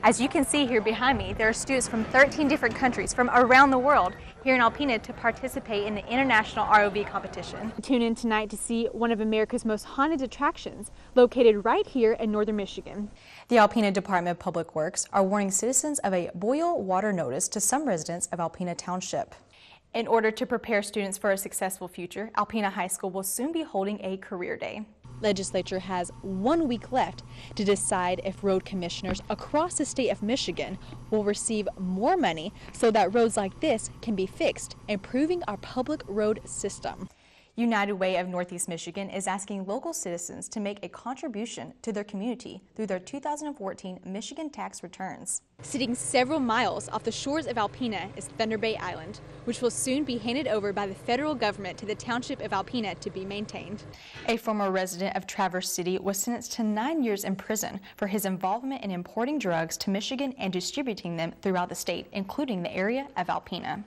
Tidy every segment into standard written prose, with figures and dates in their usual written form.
As you can see here behind me, there are students from 13 different countries from around the world here in Alpena to participate in the International ROV competition. Tune in tonight to see one of America's most haunted attractions located right here in northern Michigan. The Alpena Department of Public Works are warning citizens of a boil water notice to some residents of Alpena Township. In order to prepare students for a successful future, Alpena High School will soon be holding a career day. Legislature has 1 week left to decide if road commissioners across the state of Michigan will receive more money so that roads like this can be fixed, improving our public road system. United Way of Northeast Michigan is asking local citizens to make a contribution to their community through their 2014 Michigan tax returns. Sitting several miles off the shores of Alpena is Thunder Bay Island, which will soon be handed over by the federal government to the township of Alpena to be maintained. A former resident of Traverse City was sentenced to 9 years in prison for his involvement in importing drugs to Michigan and distributing them throughout the state, including the area of Alpena.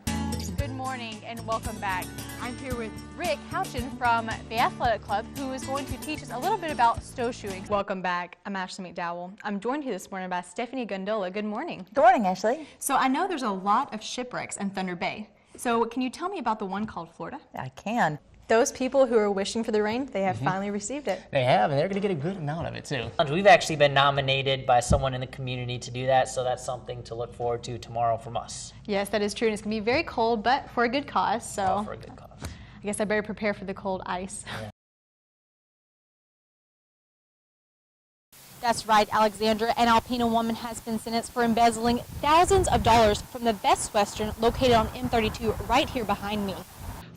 Good morning and welcome back. I'm here with Rick Houchin from the Athletic Club, who is going to teach us a little bit about snowshoeing. Welcome back. I'm Ashley McDowell. I'm joined here this morning by Stephanie Gondola. Good morning. Good morning, Ashley. So I know there's a lot of shipwrecks in Thunder Bay. So can you tell me about the one called Florida? I can. Those people who are wishing for the rain, they have finally received it. They have, and they're going to get a good amount of it, too. We've actually been nominated by someone in the community to do that, so that's something to look forward to tomorrow from us. Yes, that is true, and it's going to be very cold, but for a good cause, so Oh, for a good cause. I guess I better prepare for the cold ice. Yeah. That's right, Alexandra, an Alpena woman has been sentenced for embezzling thousands of dollars from the Best Western located on M32 right here behind me.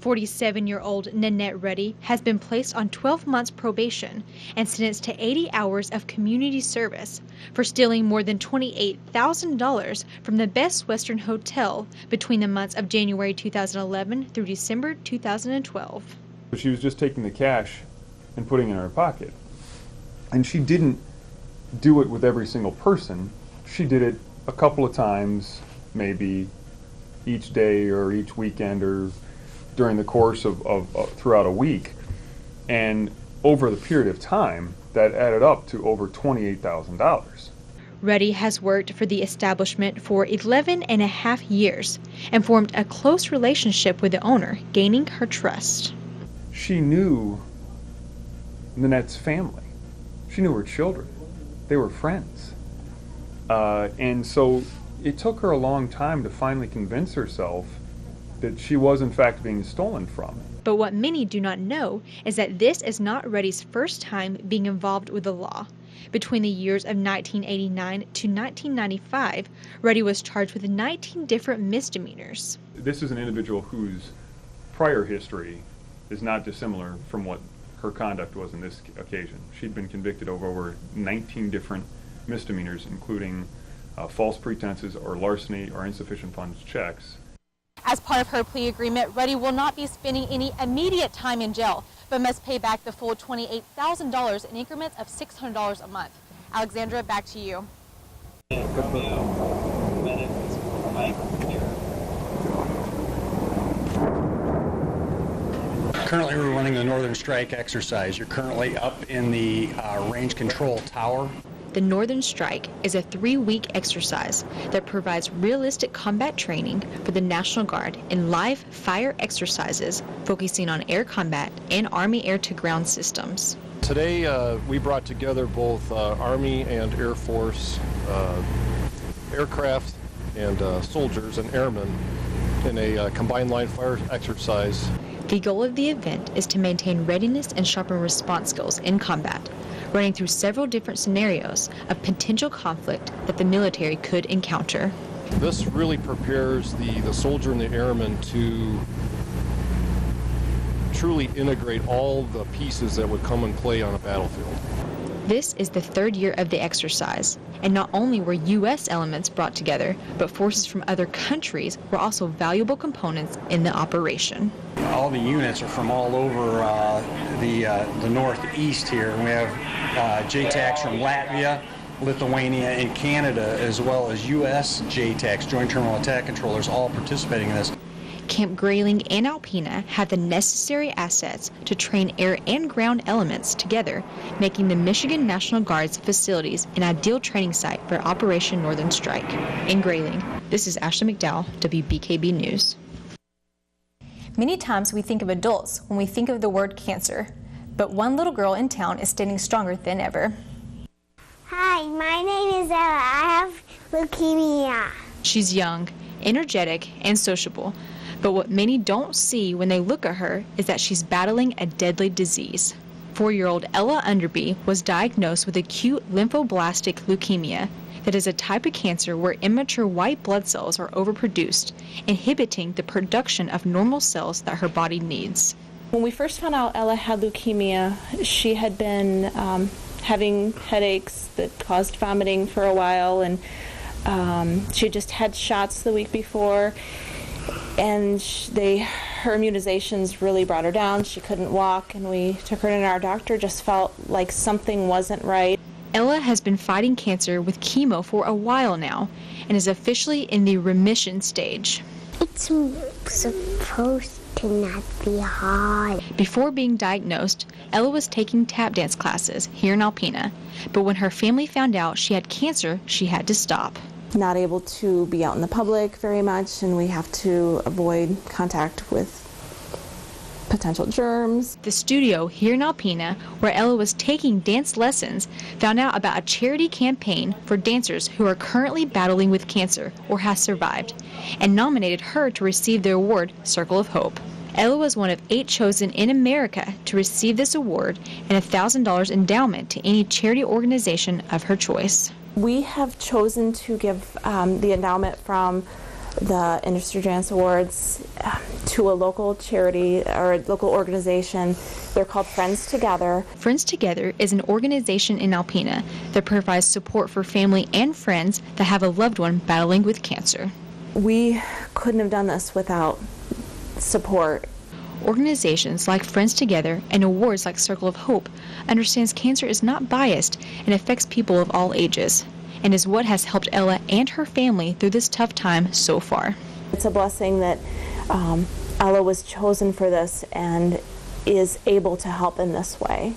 47-year-old Nanette Reddy has been placed on 12 months probation and sentenced to 80 hours of community service for stealing more than $28,000 from the Best Western Hotel between the months of January 2011 through December 2012. She was just taking the cash and putting it in her pocket. And she didn't do it with every single person. She did it a couple of times, maybe each day or each weekend or during the course of throughout a week. And over the period of time, that added up to over $28,000. Reddy has worked for the establishment for 11 and a half years and formed a close relationship with the owner, gaining her trust. She knew Nanette's family. She knew her children. They were friends. And so it took her a long time to finally convince herself that she was in fact being stolen from. But what many do not know is that this is not Reddy's first time being involved with the law. Between the years of 1989 to 1995, Reddy was charged with 19 different misdemeanors. This is an individual whose prior history is not dissimilar from what her conduct was in this occasion. She'd been convicted of over 19 different misdemeanors, including false pretenses or larceny or insufficient funds checks. As part of her plea agreement, Reddy will not be spending any immediate time in jail, but must pay back the full $28,000 in increments of $600 a month. Alexandra, back to you. Currently, we're running the Northern Strike exercise. You're currently up in the range control tower. The Northern Strike is a 3-week exercise that provides realistic combat training for the National Guard in live fire exercises focusing on air combat and Army air-to-ground systems. Today, we brought together both Army and Air Force aircraft and soldiers and airmen in a combined line fire exercise. The goal of the event is to maintain readiness and sharpen response skills in combat, running through several different scenarios of potential conflict that the military could encounter. This really prepares the soldier and the airman to truly integrate all the pieces that would come and play on a battlefield. This is the 3rd year of the exercise, and not only were U.S. elements brought together, but forces from other countries were also valuable components in the operation. All the units are from all over the northeast here. And we have JTACs from Latvia, Lithuania, and Canada, as well as U.S. JTACs, Joint Terminal Attack Controllers, all participating in this. Camp Grayling and Alpena have the necessary assets to train air and ground elements together, making the Michigan National Guard's facilities an ideal training site for Operation Northern Strike. In Grayling, this is Ashley McDowell, WBKB News. Many times we think of adults when we think of the word cancer, but one little girl in town is standing stronger than ever. Hi, my name is Ella. I have leukemia. She's young, energetic, and sociable, but what many don't see when they look at her is that she's battling a deadly disease. 4-year-old Ella Underby was diagnosed with acute lymphoblastic leukemia. That is a type of cancer where immature white blood cells are overproduced, inhibiting the production of normal cells that her body needs. When we first found out Ella had leukemia, she had been having headaches that caused vomiting for a while, and she just had shots the week before, and her immunizations really brought her down. She couldn't walk, and we took her in, and our doctor just felt like something wasn't right. Ella has been fighting cancer with chemo for a while now and is officially in the remission stage. It's supposed to not be hard. Before being diagnosed, Ella was taking tap dance classes here in Alpena, but when her family found out she had cancer, she had to stop. Not able to be out in the public very much, and we have to avoid contact with potential germs. The studio here in Alpena, where Ella was taking dance lessons, found out about a charity campaign for dancers who are currently battling with cancer or has survived, and nominated her to receive the award Circle of Hope. Ella was one of 8 chosen in America to receive this award and a $1,000 endowment to any charity organization of her choice. We have chosen to give the endowment from the Industry Grants Awards to a local charity or a local organization. They're called Friends Together. Friends Together is an organization in Alpena that provides support for family and friends that have a loved one battling with cancer. We couldn't have done this without support. Organizations like Friends Together and awards like Circle of Hope understands cancer is not biased and affects people of all ages, and is what has helped Ella and her family through this tough time so far. It's a blessing that Ella was chosen for this and is able to help in this way.